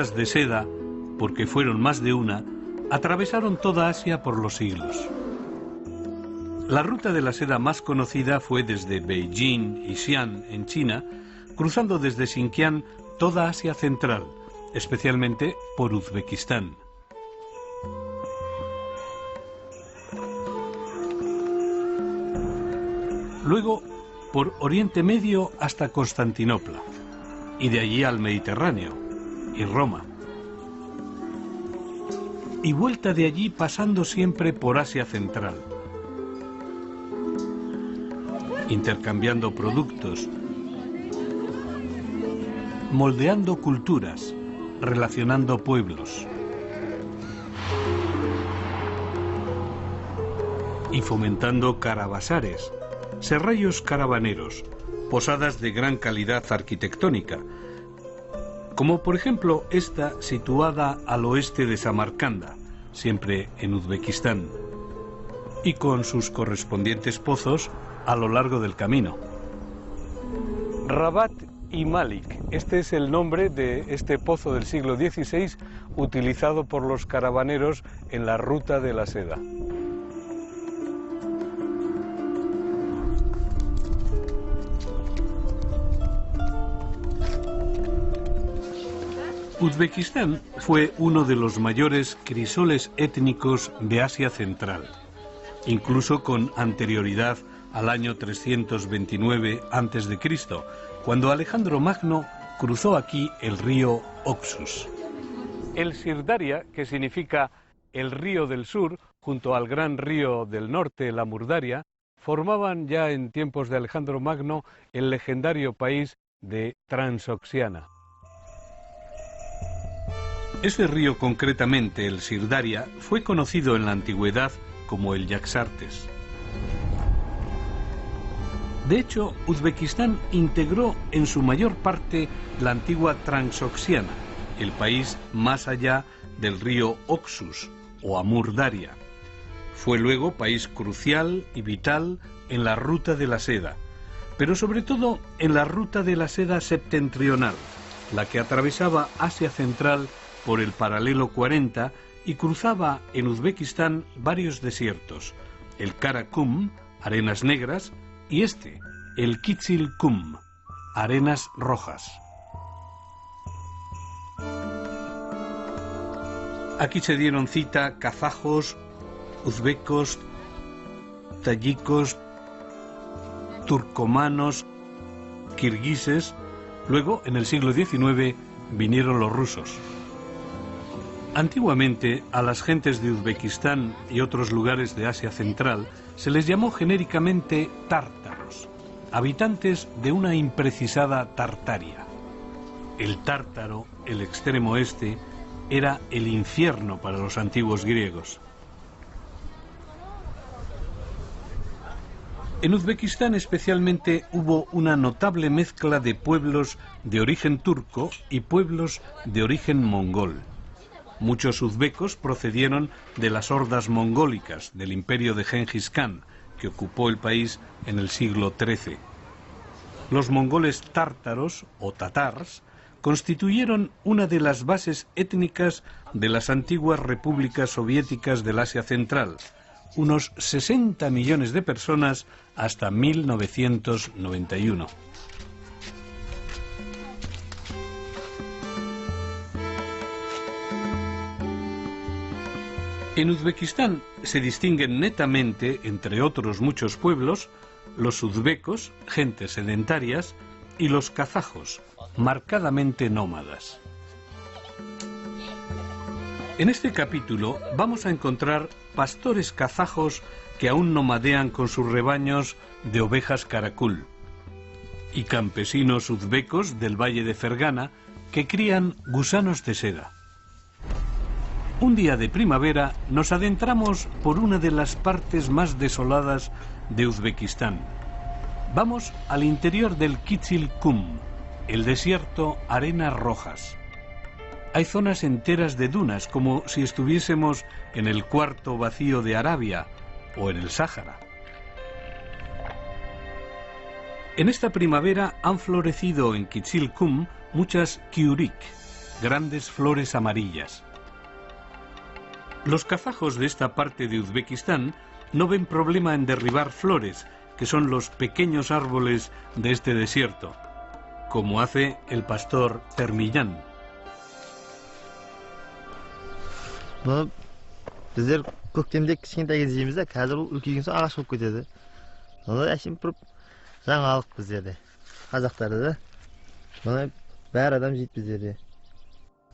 rutas de seda, porque fueron más de una, atravesaron toda Asia por los siglos. La ruta de la seda más conocida fue desde Beijing y Xi'an, en China, cruzando desde Xinjiang toda Asia Central, especialmente por Uzbekistán. Luego, por Oriente Medio hasta Constantinopla, y de allí al Mediterráneo y Roma. Y vuelta de allí pasando siempre por Asia Central, intercambiando productos, moldeando culturas, relacionando pueblos y fomentando caravasares, serrallos caravaneros, posadas de gran calidad arquitectónica, como por ejemplo esta situada al oeste de Samarcanda, siempre en Uzbekistán, y con sus correspondientes pozos a lo largo del camino. Rabat y Malik, este es el nombre de este pozo del siglo XVI utilizado por los caravaneros en la ruta de la seda. Uzbekistán fue uno de los mayores crisoles étnicos de Asia Central, incluso con anterioridad al año 329 a.C., cuando Alejandro Magno cruzó aquí el río Oxus. El Sirdaria, que significa el río del sur, junto al gran río del norte, la Murdaria, formaban ya en tiempos de Alejandro Magno el legendario país de Transoxiana. Este río, concretamente el Sirdaria, fue conocido en la antigüedad como el Yaxartes. De hecho, Uzbekistán integró en su mayor parte la antigua Transoxiana, el país más allá del río Oxus o Amur-Daria. Fue luego país crucial y vital en la ruta de la seda, pero sobre todo en la ruta de la seda septentrional, la que atravesaba Asia Central por el paralelo 40 y cruzaba en Uzbekistán varios desiertos, el Karakum, arenas negras, y el Kizilkum, arenas rojas. Aquí se dieron cita kazajos, uzbecos, tayikos, turcomanos, kirguises. Luego, en el siglo XIX, vinieron los rusos. Antiguamente, a las gentes de Uzbekistán y otros lugares de Asia Central se les llamó genéricamente tártaros, habitantes de una imprecisada Tartaria. El Tártaro, el extremo este, era el infierno para los antiguos griegos. En Uzbekistán especialmente hubo una notable mezcla de pueblos de origen turco y pueblos de origen mongol. Muchos uzbecos procedieron de las hordas mongólicas del imperio de Gengis Khan, que ocupó el país en el siglo XIII. Los mongoles tártaros o tatars constituyeron una de las bases étnicas de las antiguas repúblicas soviéticas del Asia Central, unos 60 millones de personas hasta 1991. En Uzbekistán se distinguen netamente, entre otros muchos pueblos, los uzbecos, gentes sedentarias, y los kazajos, marcadamente nómadas. En este capítulo vamos a encontrar pastores kazajos que aún nomadean con sus rebaños de ovejas karakul, y campesinos uzbecos del valle de Fergana que crían gusanos de seda. Un día de primavera nos adentramos por una de las partes más desoladas de Uzbekistán. Vamos al interior del Kizilkum, el desierto Arenas Rojas. Hay zonas enteras de dunas, como si estuviésemos en el cuarto vacío de Arabia o en el Sáhara. En esta primavera han florecido en Kizilkum muchas kiurik, grandes flores amarillas. Los kazajos de esta parte de Uzbekistán no ven problema en derribar flores, que son los pequeños árboles de este desierto, como hace el pastor Termillán. Bizler көктемде кішкентай кезде жейміз да, қазір үлкейген соң ағаш болып кетеді. Оны әшейін бұрып жаңалық біздерде, қазақтарда да. Оны бәр адам жейді біздерде.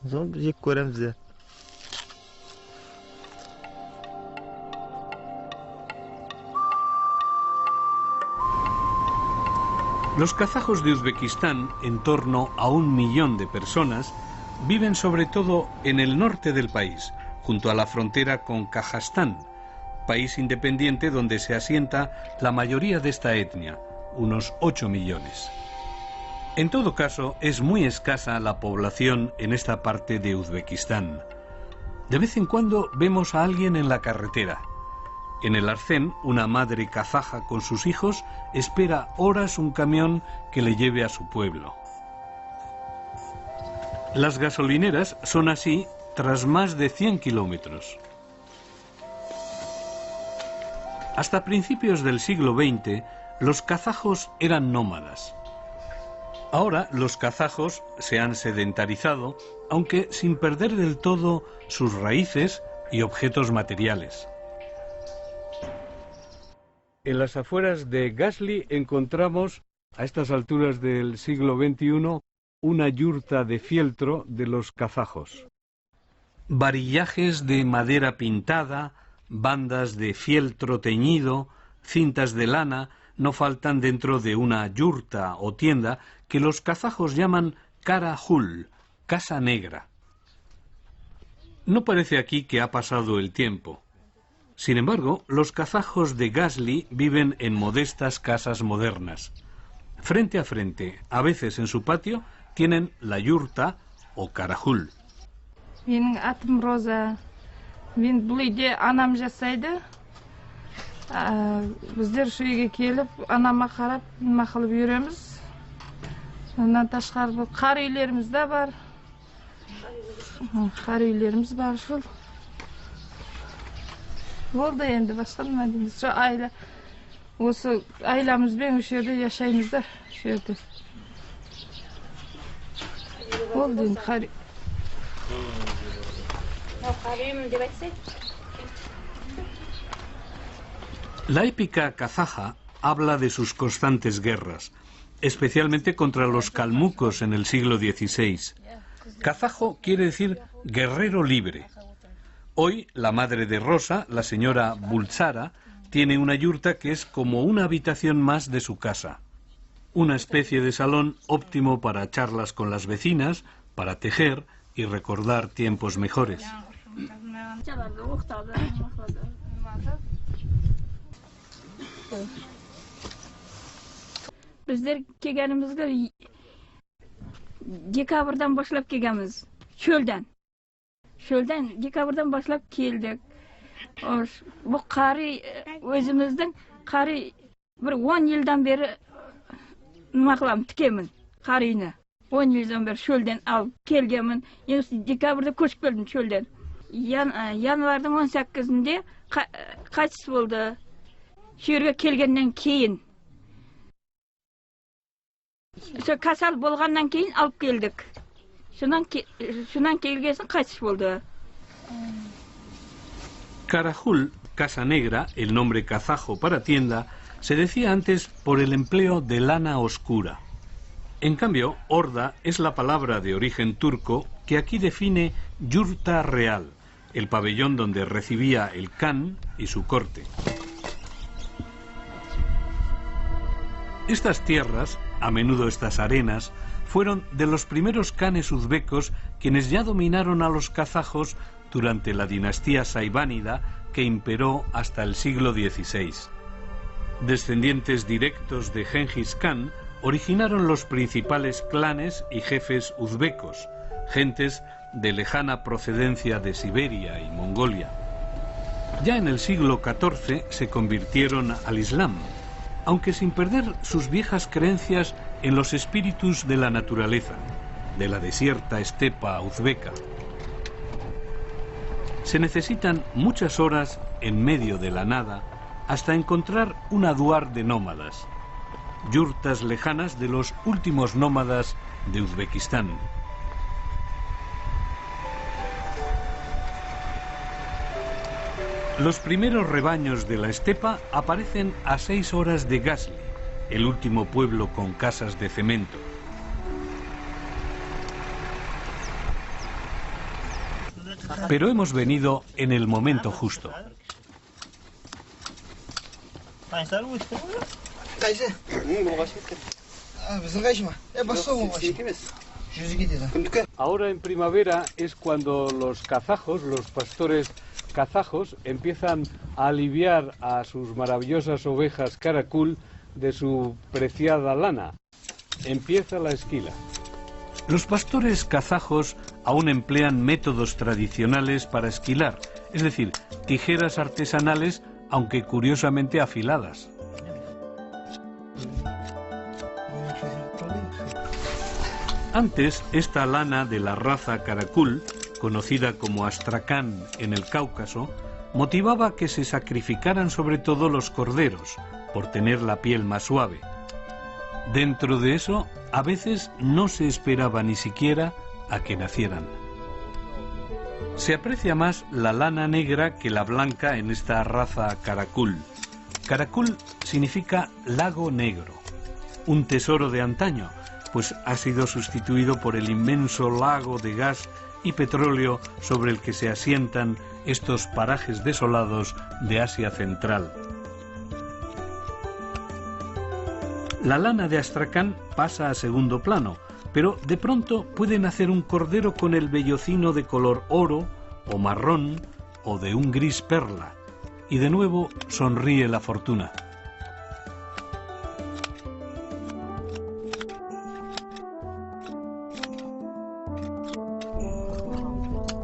Соны жеп көреміз де. Los kazajos de Uzbekistán, en torno a 1 millón de personas, viven sobre todo en el norte del país, junto a la frontera con Kazajstán, país independiente donde se asienta la mayoría de esta etnia, unos 8 millones. En todo caso, es muy escasa la población en esta parte de Uzbekistán. De vez en cuando vemos a alguien en la carretera. En el arcén, una madre kazaja con sus hijos espera horas un camión que le lleve a su pueblo. Las gasolineras son así tras más de 100 kilómetros. Hasta principios del siglo XX, los kazajos eran nómadas. Ahora los kazajos se han sedentarizado, aunque sin perder del todo sus raíces y objetos materiales. En las afueras de Gazli encontramos, a estas alturas del siglo XXI, una yurta de fieltro de los kazajos. Varillajes de madera pintada, bandas de fieltro teñido, cintas de lana no faltan dentro de una yurta o tienda que los kazajos llaman karahul, casa negra. No parece aquí que ha pasado el tiempo. Sin embargo, los kazajos de Gazli viven en modestas casas modernas. Frente a frente, a veces en su patio, tienen la yurta o karahul. Менің атым Роза. Мен бұл үйде анам жасайды. Біздер шу үйге келіп, анама қарап, нема қылып үйреміз. Ondan ташқары қар үйлеріміз де бар. Қар үйлеріміз бар шул. Болды енді басқа нема дейміз. Şu айла, осы айламызбен осы жерде yaşаймыздар, şu жерде. Болды енді қар. La épica kazaja habla de sus constantes guerras, especialmente contra los calmucos en el siglo XVI. Kazajo quiere decir guerrero libre. Hoy la madre de Rosa, la señora Bulzara, tiene una yurta que es como una habitación más de su casa. Una especie de salón óptimo para charlas con las vecinas, para tejer y recordar tiempos mejores. Bizler kelganimizga dekabrdan boshlab kelganmiz. Cho'ldan dekabrdan boshlab keldik. Bu qari o'zimizning qari bir 10 yildan beri nima qilaman, tikaman qariyni. 10 yildan beri cho'ldan olib kelganman. Endi dekabrda ko'chib keldim cho'ldan. Yanvarning 18-inde qachish bo'ldi. Shu yerga kelgandan keyin kasal bo'lgandan keyin olib keldik. Shundan kelgandan qachish bo'ldi. Karahul, casa negra, el nombre kazajo para tienda, se decía antes por el empleo de lana oscura. En cambio, orda es la palabra de origen turco que aquí define yurta real, el pabellón donde recibía el kan y su corte. Estas tierras, a menudo estas arenas, fueron de los primeros kanes uzbecos quienes ya dominaron a los kazajos durante la dinastía saibánida que imperó hasta el siglo XVI. Descendientes directos de Genghis Khan originaron los principales clanes y jefes uzbecos, gentes de lejana procedencia de Siberia y Mongolia. Ya en el siglo XIV se convirtieron al Islam, aunque sin perder sus viejas creencias en los espíritus de la naturaleza. de la desierta estepa uzbeka. Se necesitan muchas horas en medio de la nada hasta encontrar un aduar de nómadas, yurtas lejanas de los últimos nómadas de Uzbekistán. Los primeros rebaños de la estepa aparecen a 6 horas de Gazli, el último pueblo con casas de cemento. Pero hemos venido en el momento justo. Ahora en primavera es cuando los kazajos, los pastores kazajos, empiezan a aliviar a sus maravillosas ovejas Karakul de su preciada lana. Empieza la esquila. Los pastores kazajos aún emplean métodos tradicionales para esquilar, es decir, tijeras artesanales, aunque curiosamente afiladas. Antes, esta lana de la raza Karakul, conocida como Astracán en el Cáucaso, motivaba que se sacrificaran sobre todo los corderos, por tener la piel más suave. Dentro de eso, a veces no se esperaba ni siquiera a que nacieran. Se aprecia más la lana negra que la blanca en esta raza Karakul. Karakul significa lago negro, un tesoro de antaño, pues ha sido sustituido por el inmenso lago de gas y petróleo sobre el que se asientan estos parajes desolados de Asia Central. La lana de Astracán pasa a segundo plano, pero de pronto puede nacer un cordero con el vellocino de color oro o marrón o de un gris perla, y de nuevo sonríe la fortuna.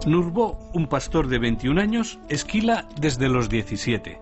Nurbó, un pastor de 21 años, esquila desde los 17.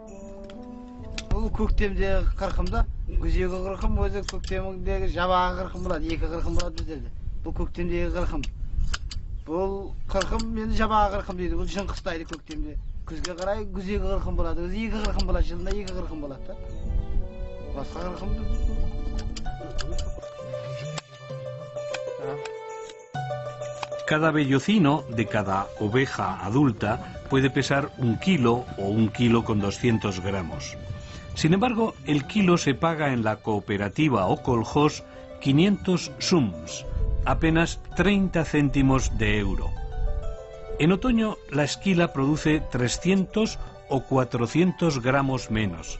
Cada vellocino de cada oveja adulta puede pesar 1 kilo o 1 kilo con 200 gramos. Sin embargo, el kilo se paga en la cooperativa o koljós 500 sums, apenas 30 céntimos de euro. En otoño, la esquila produce 300 o 400 gramos menos.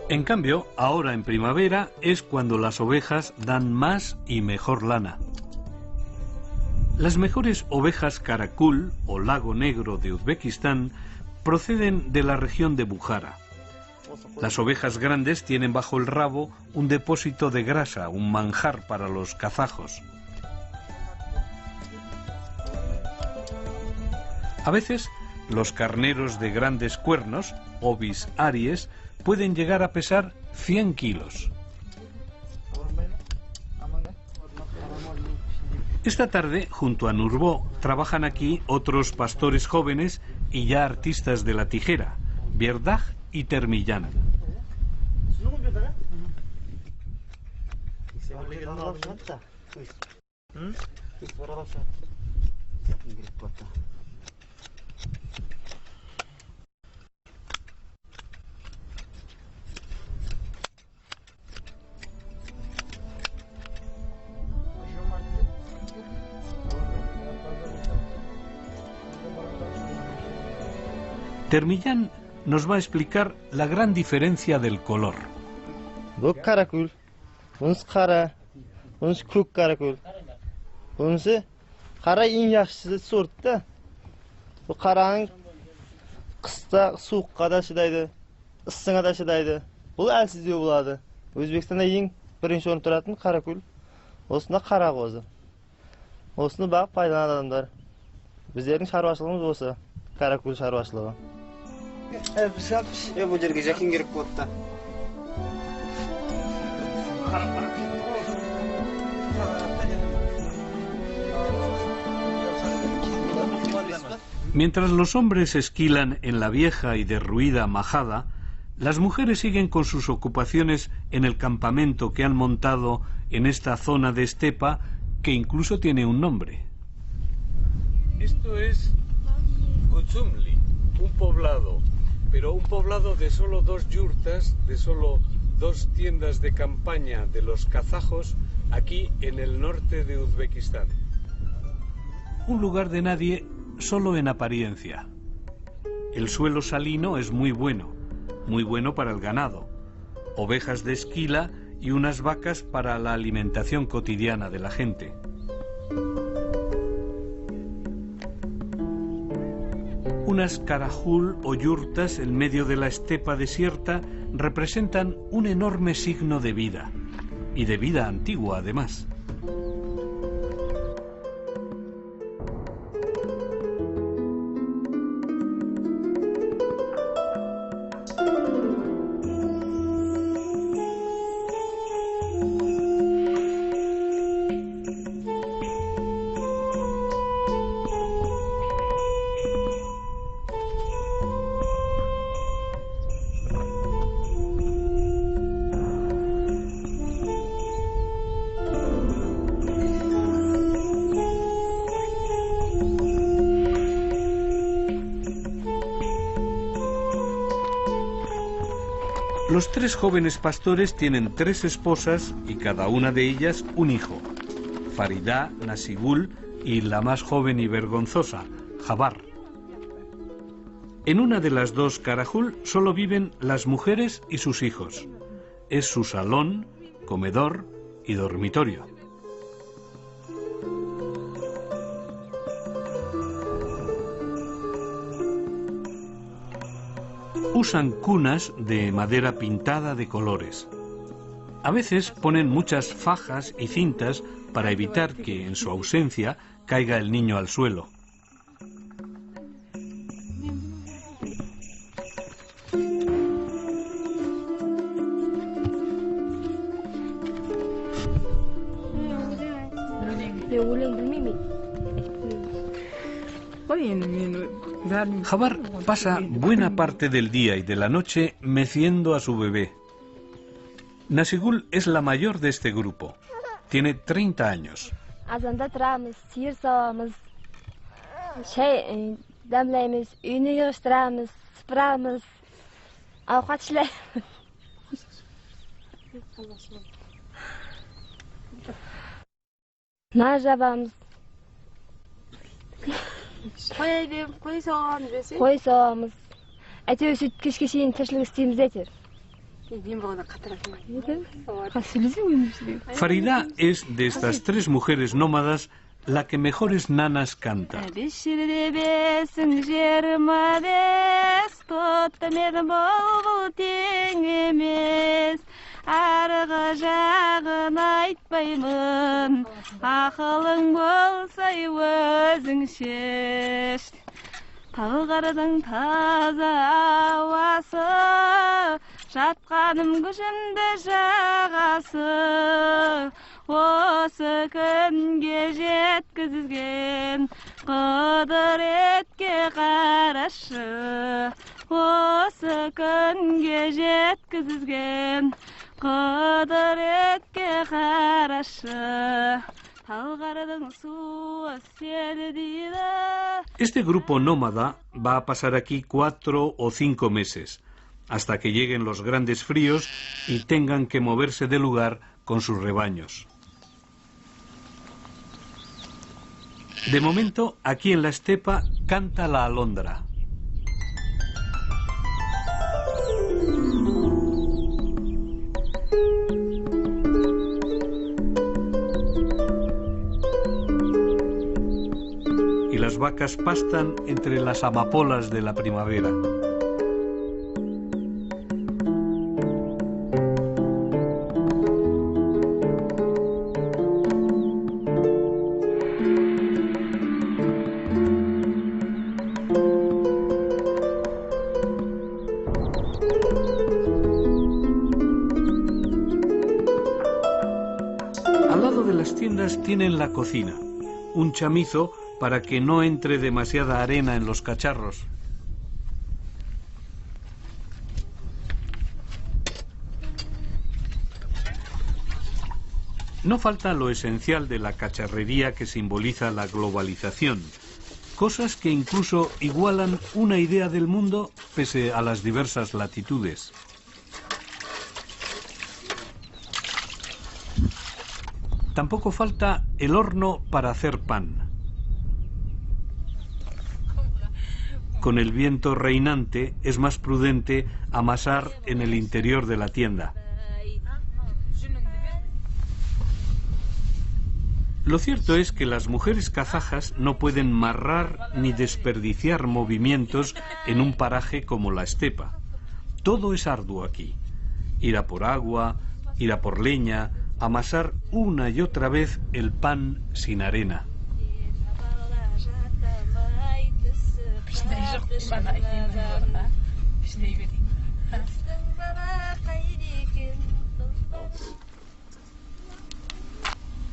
En cambio, ahora en primavera es cuando las ovejas dan más y mejor lana. Las mejores ovejas Karakul o Lago Negro de Uzbekistán proceden de la región de Bujará. Las ovejas grandes tienen bajo el rabo un depósito de grasa, un manjar para los kazajos. A veces, los carneros de grandes cuernos, ovis aries, pueden llegar a pesar 100 kilos. Esta tarde, junto a Nurbó, trabajan aquí otros pastores jóvenes y ya artistas de la tijera, Bierdaj y Termillán. Termillán nos va a explicar la gran diferencia del color. Bu karakul, bunisi qara, bunisi ko'k karakul. Bunisi qara eng yaxshisi sortda. Bu qaraning qishda sovuqqa da chidaydi, issiqqa da chidaydi. Bu alsizlik bo'ladi. O'zbekistonda eng birinchi o'rinda turadigan karakul. O'sini qara qo'zi. O'sini baq foydalanadi odamlar. Bizning chorvachiligimiz bo'lsa, karakul chorvachiligi. Bu yerga jakin kirib qo'yibdi. Mientras los hombres esquilan en la vieja y derruida majada, las mujeres siguen con sus ocupaciones en el campamento que han montado en esta zona de estepa que incluso tiene un nombre. Esto es Gutzumli, un poblado, pero un poblado de solo 2 yurtas, de solo 2 tiendas de campaña de los kazajos aquí en el norte de Uzbekistán. Un lugar de nadie solo en apariencia. El suelo salino es muy bueno para el ganado, ovejas de esquila y unas vacas para la alimentación cotidiana de la gente. Unas karahul o yurtas en medio de la estepa desierta representan un enorme signo de vida, y de vida antigua además. Los 3 jóvenes pastores tienen 3 esposas y cada una de ellas un hijo, Farida, Nasigul y la más joven y vergonzosa, Jabar. En una de las 2 karahul solo viven las mujeres y sus hijos. Es su salón, comedor y dormitorio. Usan cunas de madera pintada de colores. A veces ponen muchas fajas y cintas para evitar que, en su ausencia, caiga el niño al suelo. Jabar pasa buena parte del día y de la noche meciendo a su bebé. Nasigul es la mayor de este grupo. Tiene 30 años. Қой сауамыз. Әйтеуір сөйтіп кешке шейін тіршілік істейміз әйтеуір. Farida es de estas 3 mujeres nómadas la que mejores nanas canta. Арғы жағын айтпаймын, ақылың болса өзің шеш. Талғардың таза ауасы, жатқаным күшімді жағасы. Осы күнге жеткізген құдіретке қарашы. Осы күнге жеткізген құдіретке қарашы. Талғардың суы сені дейді. Este grupo nómada va a pasar aquí 4 o 5 meses, hasta que lleguen los grandes fríos y tengan que moverse de lugar con sus rebaños. De momento, aquí en la estepa canta la alondra. Y las vacas pastan entre las amapolas de la primavera. Al lado de las tiendas tienen la cocina, un chamizo para que no entre demasiada arena en los cacharros. No falta lo esencial de la cacharrería que simboliza la globalización, cosas que incluso igualan una idea del mundo pese a las diversas latitudes. Tampoco falta el horno para hacer pan. Con el viento reinante es más prudente amasar en el interior de la tienda. Lo cierto es que las mujeres kazajas no pueden marrar ni desperdiciar movimientos en un paraje como la estepa. Todo es arduo aquí. Ir a por agua, ir a por leña, amasar una y otra vez el pan sin arena.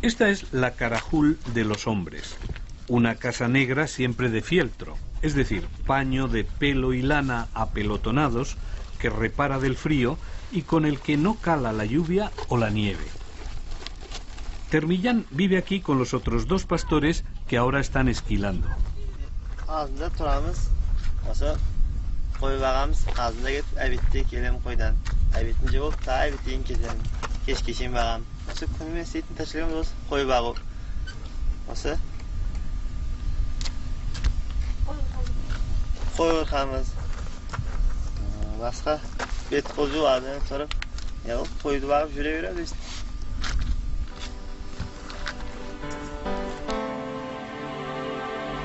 Esta es la carajul de los hombres, una casa negra siempre de fieltro, es decir, paño de pelo y lana apelotonados que repara del frío y con el que no cala la lluvia o la nieve. Termillán vive aquí con los otros dos pastores que ahora están esquilando.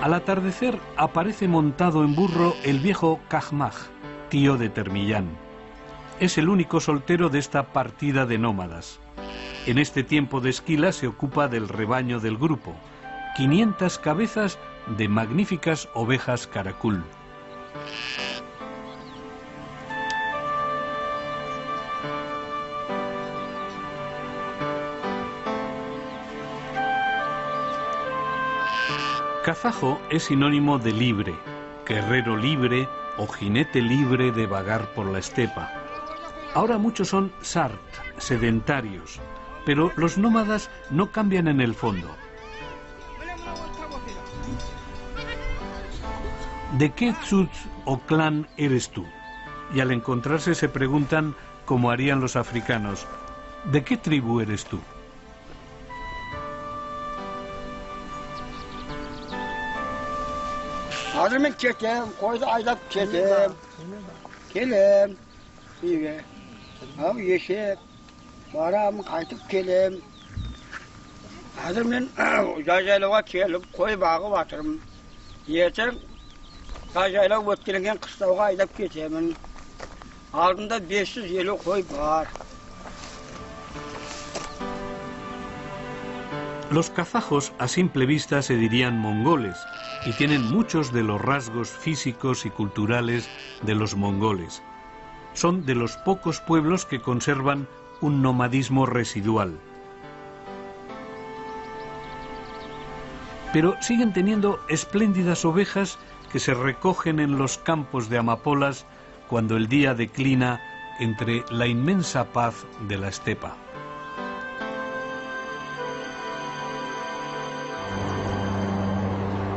Al atardecer aparece montado en burro el viejo Kajmaj, tío de Termillán. Es el único soltero de esta partida de nómadas. En este tiempo de esquila se ocupa del rebaño del grupo, 500 cabezas de magníficas ovejas caracul. Kazajo es sinónimo de libre, guerrero libre o jinete libre de vagar por la estepa. Ahora muchos son sart, sedentarios, pero los nómadas no cambian en el fondo. ¿De qué tzutz o clan eres tú? Y al encontrarse se preguntan, como harían los africanos, ¿de qué tribu eres tú? Hazırmen çekem, koydu aydap çekem. Kelem, iyi. Av yeşil, baram kaytıp kelem. Hazırmen yaylağa kelip koy bağı batırım. Yeter, yaylağa ötkilengen kıstavğa aydap ketemin. Aldığında 500 yeli koy var. Los kazajos a simple vista se dirían mongoles y tienen muchos de los rasgos físicos y culturales de los mongoles. Son de los pocos pueblos que conservan un nomadismo residual. Pero siguen teniendo espléndidas ovejas que se recogen en los campos de amapolas cuando el día declina entre la inmensa paz de la estepa.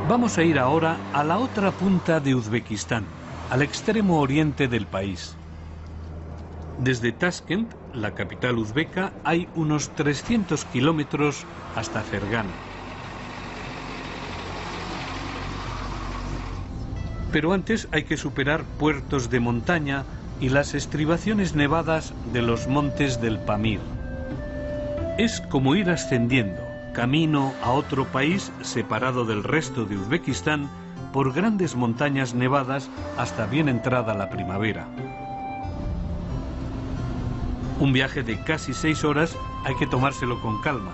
Vamos a ir ahora a la otra punta de Uzbekistán, al extremo oriente del país. Desde Tashkent, la capital uzbeka, hay unos 300 kilómetros hasta Fergana. Pero antes hay que superar puertos de montaña y las estribaciones nevadas de los montes del Pamir. Es como ir ascendiendo, camino a otro país separado del resto de Uzbekistán por grandes montañas nevadas hasta bien entrada la primavera. Un viaje de casi 6 horas hay que tomárselo con calma.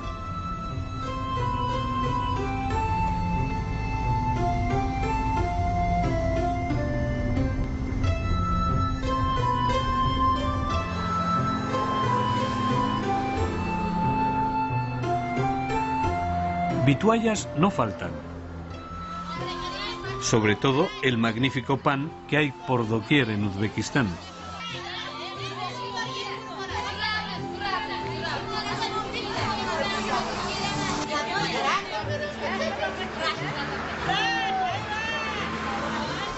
Vituallas no faltan. Sobre todo el magnífico pan que hay por doquier en Uzbekistán.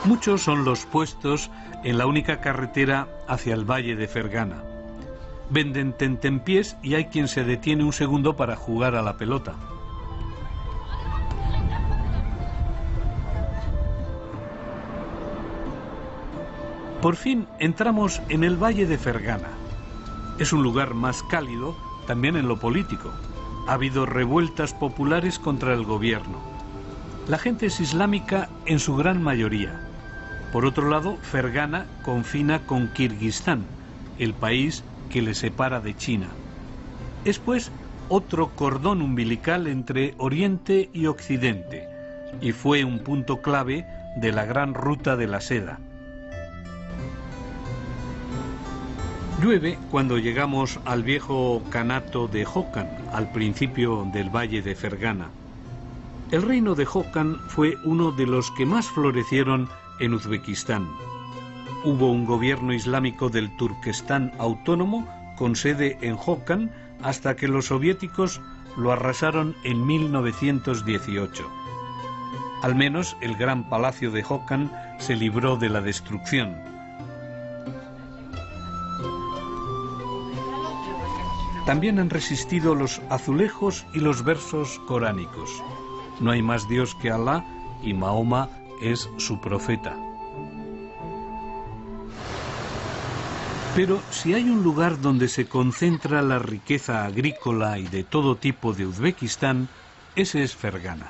Muchos son los puestos en la única carretera hacia el valle de Fergana. Venden tentempiés y hay quien se detiene un segundo para jugar a la pelota. Por fin entramos en el valle de Fergana. Es un lugar más cálido también en lo político. Ha habido revueltas populares contra el gobierno. La gente es islámica en su gran mayoría. Por otro lado, Fergana confina con Kirguistán, el país que le separa de China. Es pues otro cordón umbilical entre Oriente y Occidente, y fue un punto clave de la gran ruta de la seda. Llueve cuando llegamos al viejo kanato de Hokan, al principio del valle de Fergana. El reino de Hokan fue uno de los que más florecieron en Uzbekistán. Hubo un gobierno islámico del Turquestán autónomo con sede en Hokan hasta que los soviéticos lo arrasaron en 1918. Al menos el gran palacio de Hokan se libró de la destrucción. También han resistido los azulejos y los versos coránicos. No hay más Dios que Alá y Mahoma es su profeta. Pero si hay un lugar donde se concentra la riqueza agrícola y de todo tipo de Uzbekistán, ese es Fergana.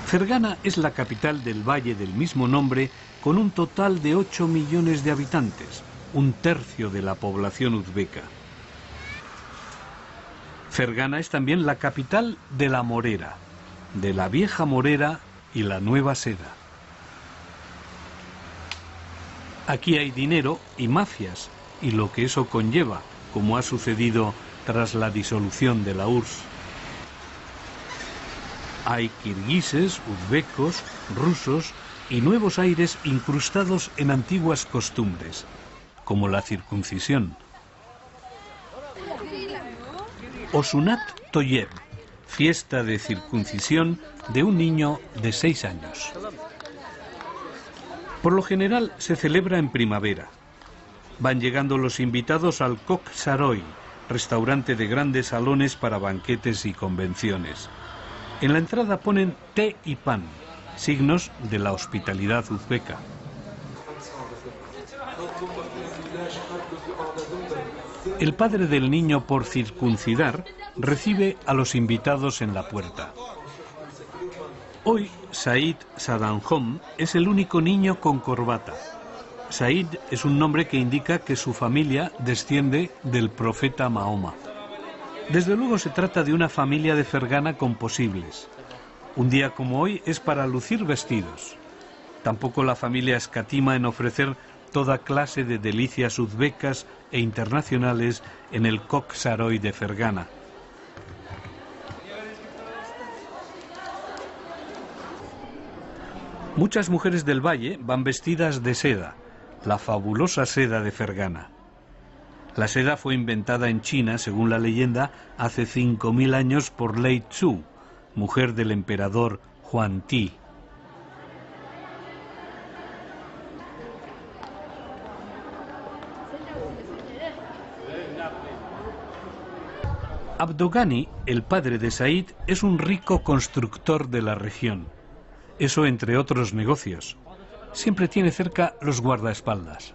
Fergana es la capital del valle del mismo nombre, con un total de 8 millones de habitantes, un tercio de la población uzbeca. Fergana es también la capital de la morera, de la vieja morera y la nueva seda. Aquí hay dinero y mafias, y lo que eso conlleva, como ha sucedido tras la disolución de la URSS. Hay kirguises, uzbecos, rusos y nuevos aires incrustados en antiguas costumbres, como la circuncisión. Osunat Toyeb, fiesta de circuncisión de un niño de 6 años. Por lo general se celebra en primavera. Van llegando los invitados al Kok Saroy, restaurante de grandes salones para banquetes y convenciones. En la entrada ponen té y pan, signos de la hospitalidad uzbeca. El padre del niño por circuncidar recibe a los invitados en la puerta. Hoy, Said Sadanjom es el único niño con corbata. Said es un nombre que indica que su familia desciende del profeta Mahoma. Desde luego se trata de una familia de Fergana con posibles. Un día como hoy es para lucir vestidos. Tampoco la familia escatima en ofrecer toda clase de delicias uzbecas e internacionales en el Kok Saroy de Fergana. Muchas mujeres del valle van vestidas de seda, la fabulosa seda de Fergana. La seda fue inventada en China, según la leyenda, hace 5000 años por Lei Tzu, mujer del emperador Huan Ti. Abdogani, el padre de Said, es un rico constructor de la región. Eso entre otros negocios. Siempre tiene cerca los guardaespaldas.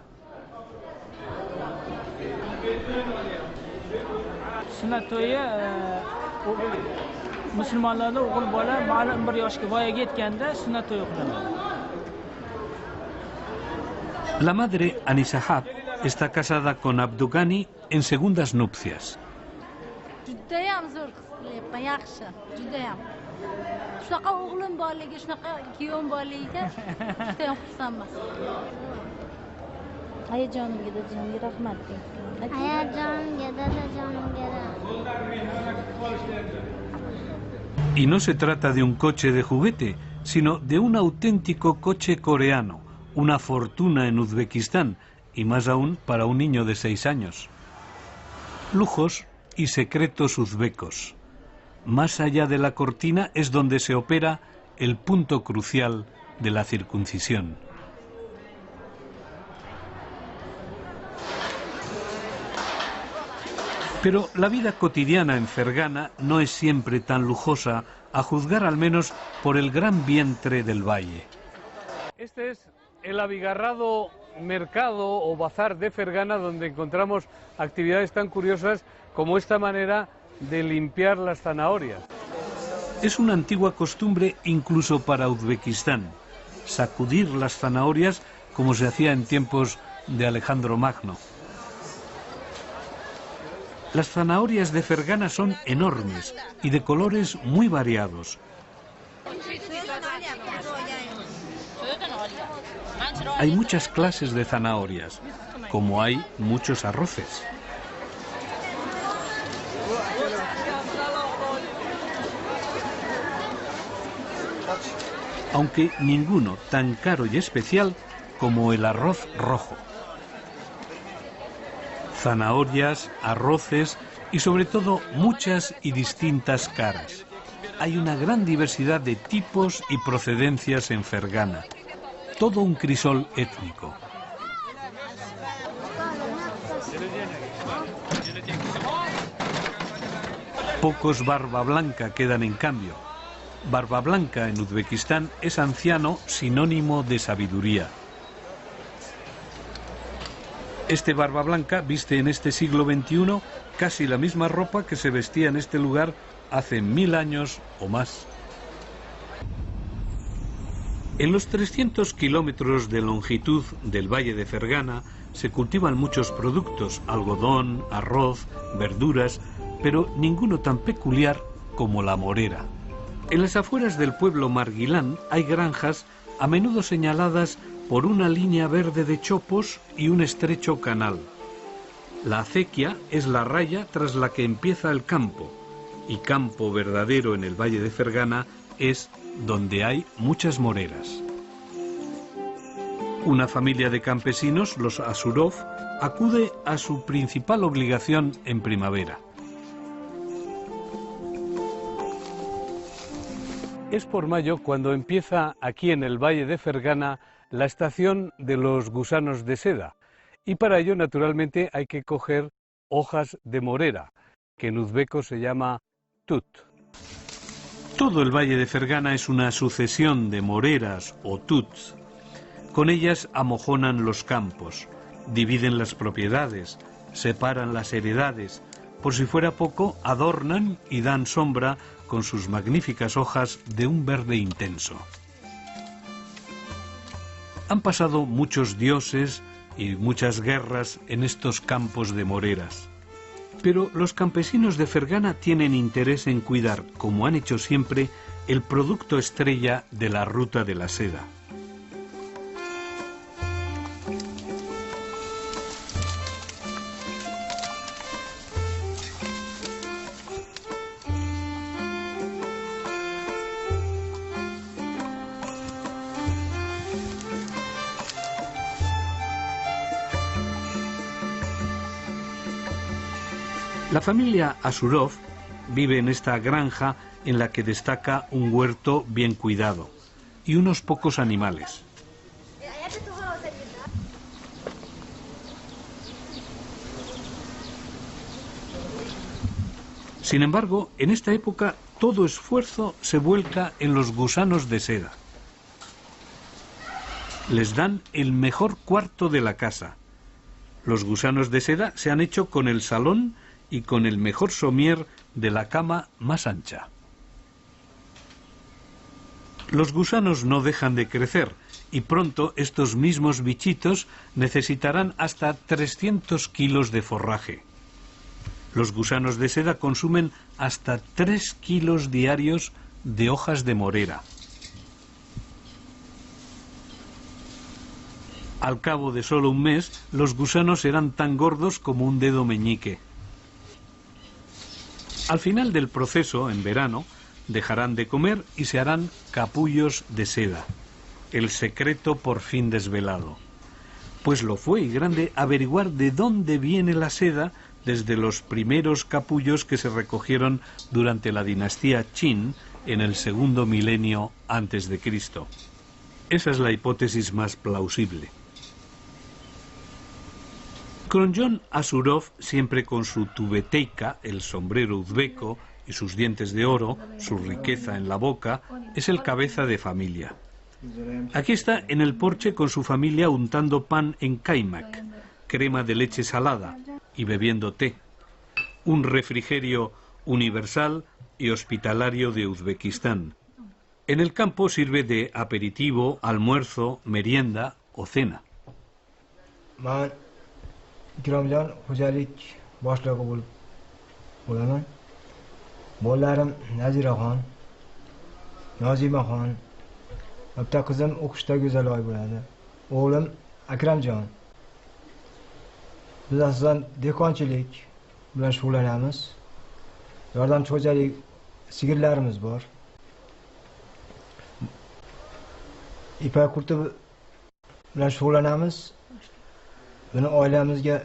La madre, Anisahab, está casada con Abdogani en segundas nupcias. Judayam zo'r qilyapman, yaxshi, judayam. Shunaqa o'g'lim borligi, shunaqa kuyovim borligiga judayam xursandman. Ayajonimga, dadajonimga rahmat deng. Ayajonimga, dadajonimga. Y no se trata de un coche de juguete, sino de un auténtico coche coreano, una fortuna en Uzbekistán, y más aún para un niño de 6 años. Lujos y secretos uzbecos. Más allá de la cortina es donde se opera el punto crucial de la circuncisión. Pero la vida cotidiana en Fergana no es siempre tan lujosa, a juzgar al menos por el gran vientre del valle. Este es el abigarrado mercado o bazar de Fergana, donde encontramos actividades tan curiosas como esta manera de limpiar las zanahorias. Es una antigua costumbre incluso para Uzbekistán, sacudir las zanahorias como se hacía en tiempos de Alejandro Magno. Las zanahorias de Fergana son enormes y de colores muy variados. Hay muchas clases de zanahorias, como hay muchos arroces. Aunque ninguno tan caro y especial como el arroz rojo. Zanahorias, arroces y sobre todo muchas y distintas caras. Hay una gran diversidad de tipos y procedencias en Fergana. Todo un crisol étnico. Pocos barba blanca quedan en cambio. Barba blanca en Uzbekistán es anciano, sinónimo de sabiduría. Este barba blanca viste en este siglo XXI casi la misma ropa que se vestía en este lugar hace 1000 años o más. En los 300 kilómetros de longitud del valle de Fergana se cultivan muchos productos, algodón, arroz, verduras, pero ninguno tan peculiar como la morera. En las afueras del pueblo Marguilán hay granjas a menudo señaladas por una línea verde de chopos y un estrecho canal. La acequia es la raya tras la que empieza el campo, y campo verdadero en el valle de Fergana es donde hay muchas moreras. Una familia de campesinos, los Asurov, acude a su principal obligación en primavera. Es por mayo cuando empieza aquí en el valle de Fergana la estación de los gusanos de seda, y para ello naturalmente hay que coger hojas de morera, que en uzbeco se llama tut. Todo el valle de Fergana es una sucesión de moreras o tuts. Con ellas amojonan los campos, dividen las propiedades, separan las heredades, por si fuera poco adornan y dan sombra con sus magníficas hojas de un verde intenso. Han pasado muchos dioses y muchas guerras en estos campos de moreras. Pero los campesinos de Fergana tienen interés en cuidar, como han hecho siempre, el producto estrella de la ruta de la seda. La familia Asurov vive en esta granja en la que destaca un huerto bien cuidado y unos pocos animales. Sin embargo, en esta época todo esfuerzo se vuelca en los gusanos de seda. Les dan el mejor cuarto de la casa. Los gusanos de seda se han hecho con el salón y con el mejor somier de la cama más ancha. Los gusanos no dejan de crecer y pronto estos mismos bichitos necesitarán hasta 300 kilos de forraje. Los gusanos de seda consumen hasta 3 kilos diarios de hojas de morera. Al cabo de solo un mes, los gusanos serán tan gordos como un dedo meñique. Al final del proceso, en verano, dejarán de comer y se harán capullos de seda. El secreto por fin desvelado. Pues lo fue y grande averiguar de dónde viene la seda desde los primeros capullos que se recogieron durante la dinastía Qin en el segundo milenio antes de Cristo. Esa es la hipótesis más plausible. Kronjón Asurov, siempre con su tubeteika, el sombrero uzbeco, y sus dientes de oro, su riqueza en la boca, es el cabeza de familia. Aquí está en el porche con su familia untando pan en kaimak, crema de leche salada, y bebiendo té. Un refrigerio universal y hospitalario de Uzbekistán. En el campo sirve de aperitivo, almuerzo, merienda o cena. Ikromjon xo'jalik boshlig'i bo'lib bo'laman. Bolalarim Naziraxon, Nozimaxon, bitta qizim o'qishda Go'zaloy bo'ladi. O'g'lim Akramjon. Biz asosan dehqonchilik bilan shug'ullanamiz. Yordamchi xo'jalik sigirlarimiz bor. Ipak qurti bilan shug'ullanamiz. Buni oilamizga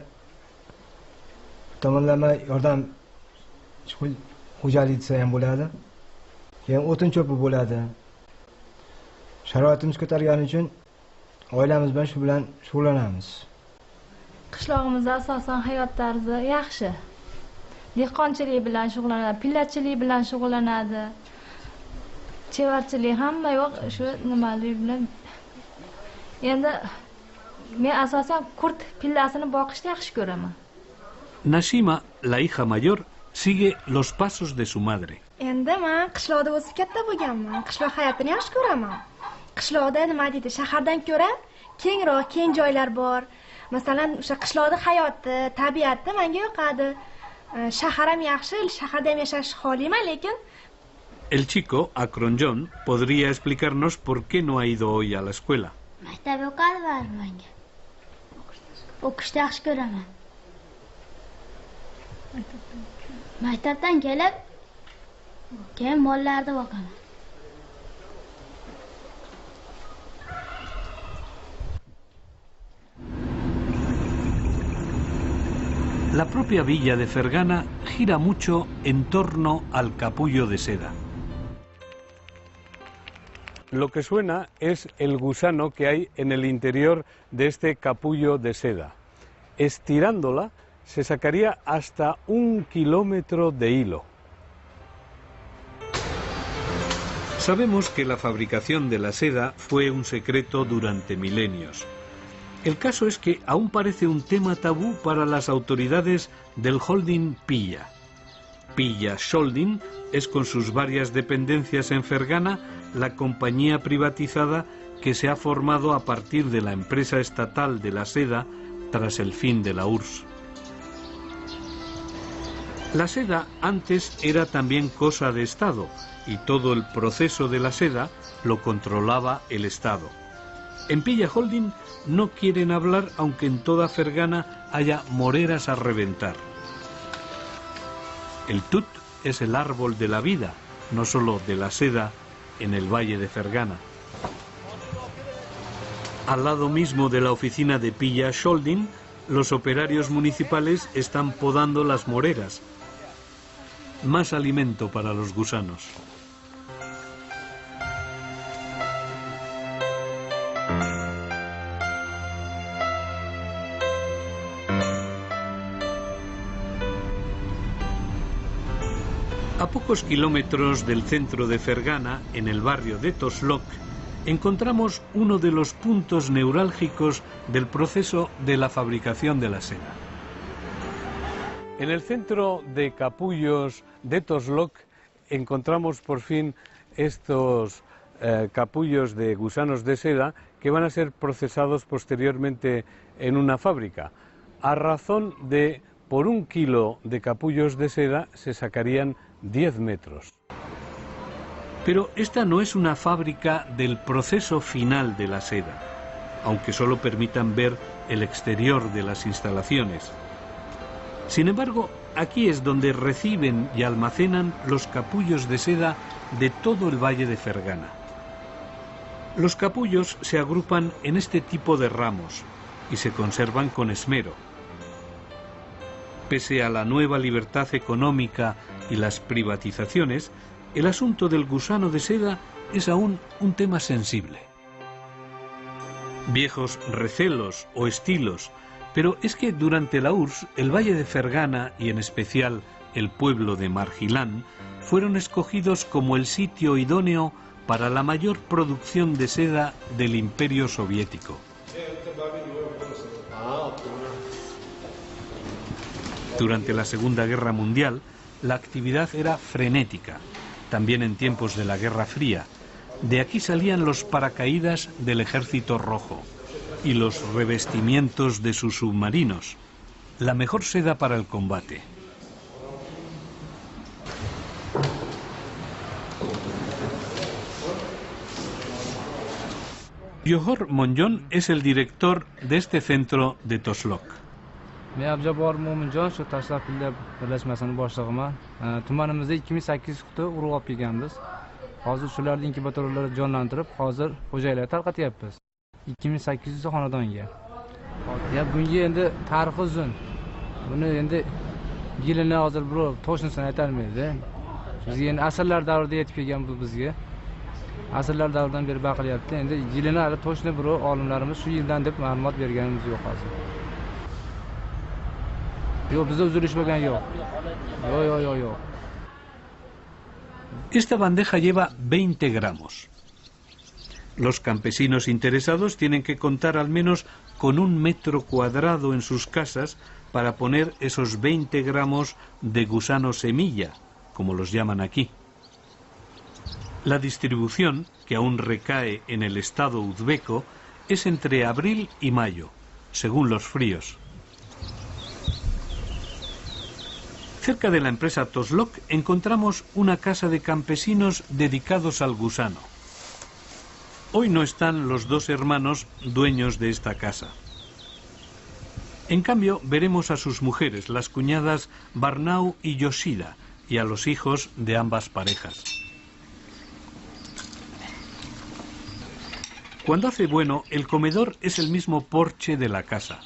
tomonlama yordam xo'jalik desa ham bo'ladi. Keyin o'tin cho'pi bo'ladi. Sharoitimiz ko'targani uchun oilamiz bilan shu bilan shug'ullanamiz. Qishlog'imizda asosan hayot tarzi yaxshi. Dehqonchilik bilan shug'ullanadi, pillachilik bilan shug'ullanadi. Chevarchilik hamma yo'q, shu nimalik bilan. Endi men asosan kurt pillasini boqishni yaxshi ko'raman. Nashima, la hija mayor, sigue los pasos de su madre. Endi men qishloqda o'sib katta bo'lganman. Qishloq hayotini yaxshi ko'raman. Qishloqda nima deydi, shahardan ko'ra kengroq, keng joylar bor. Masalan, o'sha qishloqda hayoti, tabiati menga yoqadi. Shahar ham yaxshi, shaharda ham yashash xohlayman, lekin El chico, Akronjón, podría explicarnos por qué no ha ido hoy a la escuela. Maktab o'qadi menga. O'qishni yaxshi ko'raman. Maktabdan kelib, keyin mollarni boqaman. La propia villa de Fergana gira mucho en torno al capullo de seda. Lo que suena es el gusano que hay en el interior de este capullo de seda. Estirándola se sacaría hasta 1 kilómetro de hilo. Sabemos que la fabricación de la seda fue un secreto durante milenios. El caso es que aún parece un tema tabú para las autoridades del holding Pilla. Pilla Holding es, con sus varias dependencias en Fergana, la compañía privatizada que se ha formado a partir de la empresa estatal de la seda tras el fin de la URSS. La seda antes era también cosa de Estado y todo el proceso de la seda lo controlaba el Estado. En Pilla Holding no quieren hablar, aunque en toda Fergana haya moreras a reventar. El tut es el árbol de la vida, no solo de la seda en el valle de Fergana. Al lado mismo de la oficina de Pilla Holding, los operarios municipales están podando las moreras. Más alimento para los gusanos. A pocos kilómetros del centro de Fergana, en el barrio de Toslok, encontramos uno de los puntos neurálgicos del proceso de la fabricación de la seda. En el centro de capullos de Toslok encontramos por fin estos capullos de gusanos de seda que van a ser procesados posteriormente en una fábrica. A razón de, por 1 kilo de capullos de seda se sacarían 10 metros. Pero esta no es una fábrica del proceso final de la seda, aunque solo permitan ver el exterior de las instalaciones. Sin embargo, aquí es donde reciben y almacenan los capullos de seda de todo el valle de Fergana. Los capullos se agrupan en este tipo de ramos y se conservan con esmero. Pese a la nueva libertad económica y las privatizaciones, el asunto del gusano de seda es aún un tema sensible. Viejos recelos o estilos, pero es que durante la URSS el valle de Fergana y en especial el pueblo de Margilán fueron escogidos como el sitio idóneo para la mayor producción de seda del Imperio Soviético. Durante la Segunda Guerra Mundial, la actividad era frenética, también en tiempos de la Guerra Fría. De aquí salían los paracaídas del Ejército Rojo y los revestimientos de sus submarinos, la mejor seda para el combate. Johor Monjon es el director de este centro de Toslok. Men Abjabor Mo'minjon, shu Toshloq pilla birlashmasining boshlig'iman. Tumanimizda 2800 quti urug' olib kelganmiz. Hozir shularning inkubatorlarini jonlantirib, hozir xo'jaliklarga tarqatyapmiz. 2800 xonadonga. Ya bunga endi tarixi uzun. Buni endi yilini hozir birov to'shnisini aytolmaydi. Bizga endi asrlar davrida yetib kelgan bu bizga. Asrlar davridan beri baqilyapti. Endi yilini hali to'shni birov olimlarimiz shu yildan deb ma'lumot berganimiz yo'q hozir. Yo'q, bizda uzilish bo'lgan yo'q. Yo'q. Esta bandeja lleva 20 gramos. Los campesinos interesados tienen que contar al menos con 1 metro cuadrado en sus casas para poner esos 20 gramos de gusano semilla, como los llaman aquí. La distribución, que aún recae en el estado uzbeco, es entre abril y mayo, según los fríos. Cerca de la empresa Toslok encontramos una casa de campesinos dedicados al gusano. Hoy no están los 2 hermanos dueños de esta casa. En cambio, veremos a sus mujeres, las cuñadas Barnau y Yoshida, y a los hijos de ambas parejas. Cuando hace bueno, el comedor es el mismo porche de la casa.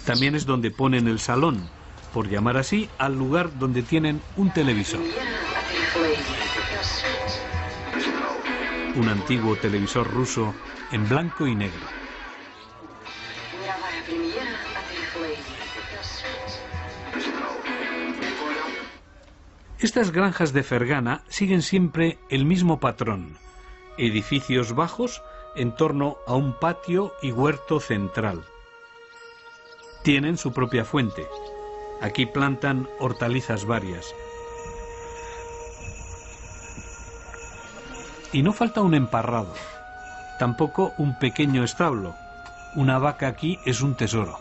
También es donde ponen el salón, por llamar así al lugar donde tienen un televisor. Un antiguo televisor ruso en blanco y negro. Estas granjas de Fergana siguen siempre el mismo patrón. Edificios bajos en torno a un patio y huerto central. Tienen su propia fuente. Aquí plantan hortalizas varias. Y no falta un emparrado. Tampoco un pequeño establo. Una vaca aquí es un tesoro.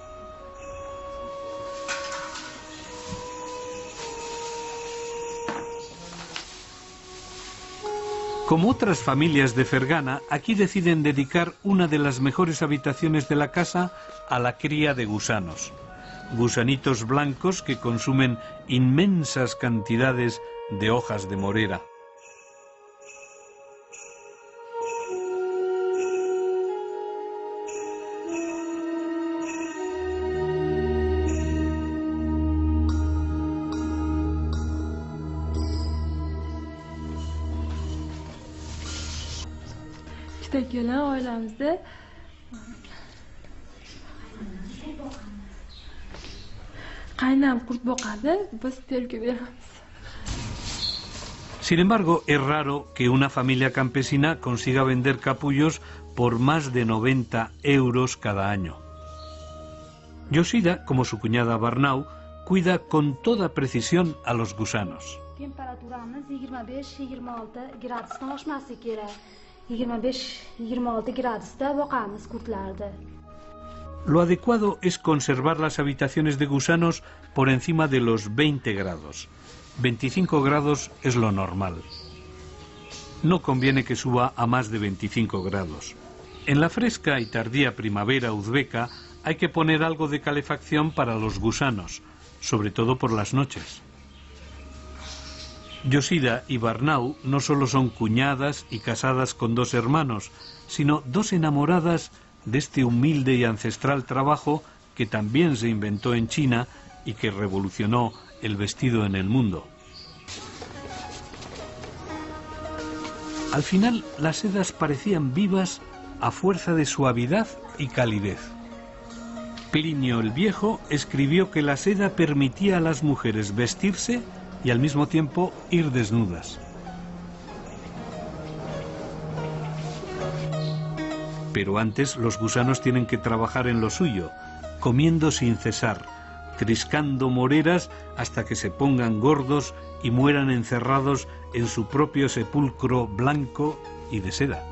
Como otras familias de Fergana, aquí deciden dedicar una de las mejores habitaciones de la casa a la cría de gusanos. Gusanitos blancos que consumen inmensas cantidades de hojas de morera. Keyin oilamizda qaynam qurt boqadi, biz terib beramiz. Sin embargo, es raro que una familia campesina consiga vender capullos por más de 90 euros cada año. Yoshida, como su cuñada Barnau, cuida con toda precisión a los gusanos. Temperaturamiz 25-26 gradusdan oshmasligi kerak. 25-26 gradusda boqamiz kurtlarni. Lo adecuado es conservar las habitaciones de gusanos por encima de los 20 grados. 25 grados es lo normal. No conviene que suba a más de 25 grados. En la fresca y tardía primavera uzbeka hay que poner algo de calefacción para los gusanos, sobre todo por las noches. Yosida y Barnau no solo son cuñadas y casadas con 2 hermanos, sino 2 enamoradas de este humilde y ancestral trabajo que también se inventó en China y que revolucionó el vestido en el mundo. Al final, las sedas parecían vivas a fuerza de suavidad y calidez. Plinio el Viejo escribió que la seda permitía a las mujeres vestirse y al mismo tiempo ir desnudas. Pero antes los gusanos tienen que trabajar en lo suyo, comiendo sin cesar, triscando moreras hasta que se pongan gordos y mueran encerrados en su propio sepulcro blanco y de seda.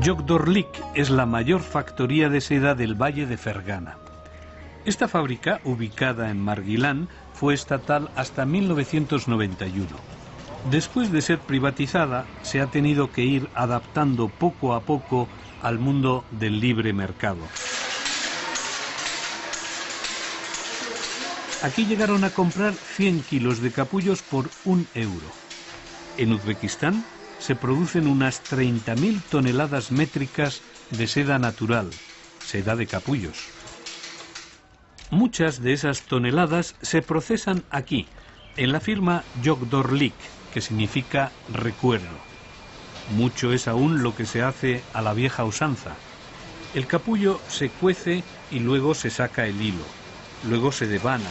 Jogdorlik es la mayor factoría de seda del Valle de Fergana. Esta fábrica, ubicada en Marguilán, fue estatal hasta 1991. Después de ser privatizada, se ha tenido que ir adaptando poco a poco al mundo del libre mercado. Aquí llegaron a comprar 100 kilos de capullos por 1 euro. En Uzbekistán se producen unas 30.000 toneladas métricas de seda natural, seda de capullos. Muchas de esas toneladas se procesan aquí, en la firma Jogdorlik, que significa recuerdo. Mucho es aún lo que se hace a la vieja usanza. El capullo se cuece y luego se saca el hilo, luego se devana,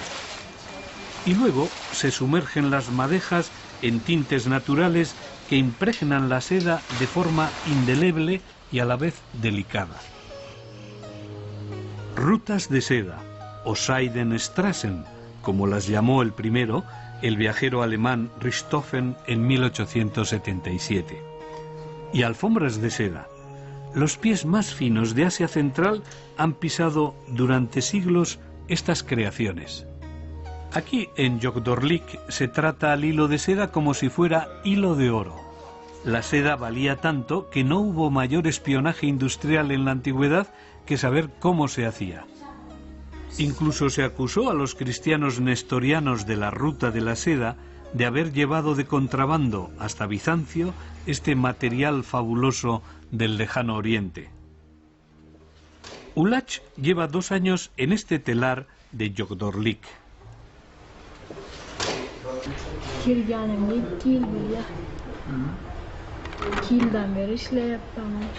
y luego se sumergen las madejas en tintes naturales que impregnan la seda de forma indeleble y a la vez delicada. Rutas de seda, o Seidenstraßen, como las llamó el primero, el viajero alemán Richthofen en 1877. Y alfombras de seda. Los pies más finos de Asia Central han pisado durante siglos estas creaciones. Aquí en Jogdorlik se trata al hilo de seda como si fuera hilo de oro. La seda valía tanto que no hubo mayor espionaje industrial en la antigüedad que saber cómo se hacía. Incluso se acusó a los cristianos nestorianos de la ruta de la seda de haber llevado de contrabando hasta Bizancio este material fabuloso del lejano oriente. Ulach lleva 2 años en este telar de Jogdorlik. Kirganimga 2 yil bo'ldi. 2 yildan beri ishlayapman.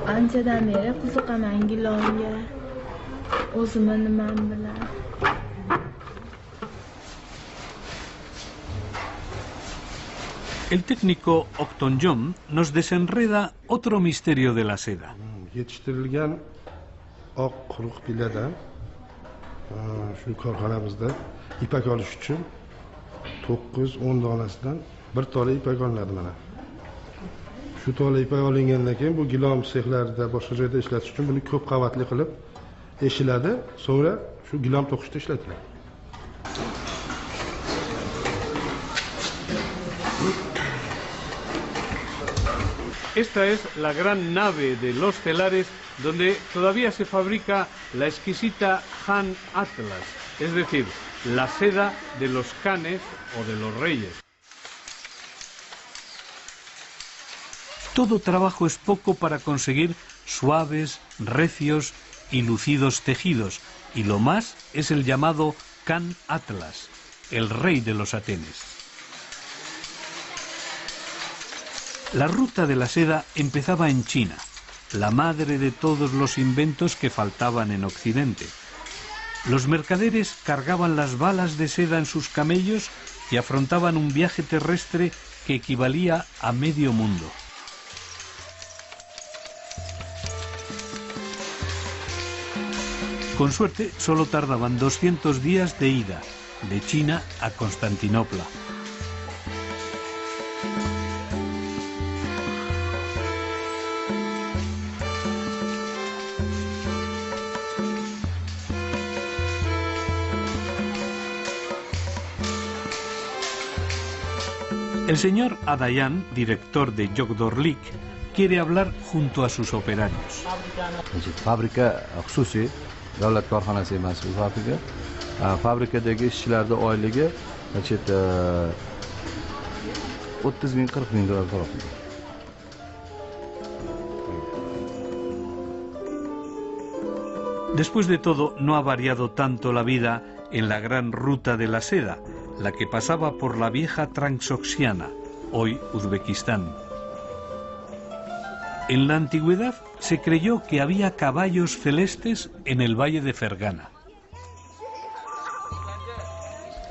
Anchadan beri qiziqaman gilomga. O'zimni nimam bilan. El técnico Octonjom nos desenreda otro misterio de la seda. Yetishtirilgan oq quruq pilladan shu korxonamizda ipak olish uchun 9-10 donasidan bir tola ipak olinadi mana. Shu tola ipak olingandan keyin bu gilom sexlarida boshqa joyda ishlatish uchun buni ko'p qavatli qilib eshiladi, so'ngra shu gilom to'qishda ishlatiladi. Esta es la gran nave de los telares donde todavía se fabrica la exquisita Han Atlas, es decir, la seda de los khanes o de los reyes. Todo trabajo es poco para conseguir suaves, recios y lucidos tejidos, y lo más es el llamado Khan Atlas, el rey de los Atenes. La ruta de la seda empezaba en China, la madre de todos los inventos que faltaban en Occidente. Los mercaderes cargaban las balas de seda en sus camellos y afrontaban un viaje terrestre que equivalía a medio mundo. Con suerte, solo tardaban 200 días de ida, de China a Constantinopla. El señor Adayan, director de Yogdorlik, quiere hablar junto a sus operarios. Fabrika xususiy davlat korxonasi emas bu fabrika. Fabrikadagi ishchilarning oyligi 30.000-40.000 dollar turadi. Después de todo, no ha variado tanto la vida en la gran ruta de la seda, la que pasaba por la vieja Transoxiana, hoy Uzbekistán. En la antigüedad se creyó que había caballos celestes en el valle de Fergana.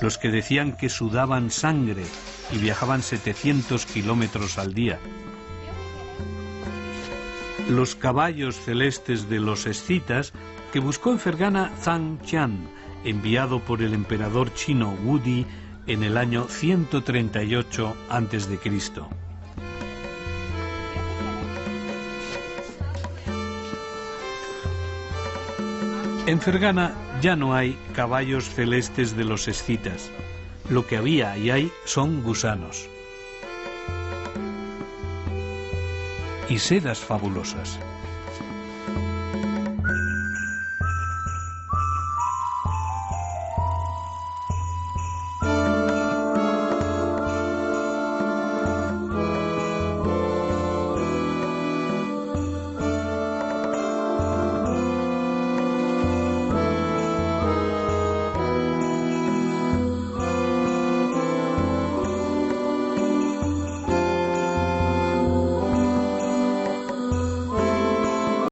Los que decían que sudaban sangre y viajaban 700 kilómetros al día. Los caballos celestes de los escitas que buscó en Fergana Zhang Qian, enviado por el emperador chino Wu Di en el año 138 a.C. En Fergana ya no hay caballos celestes de los escitas. Lo que había y hay son gusanos. Y sedas fabulosas.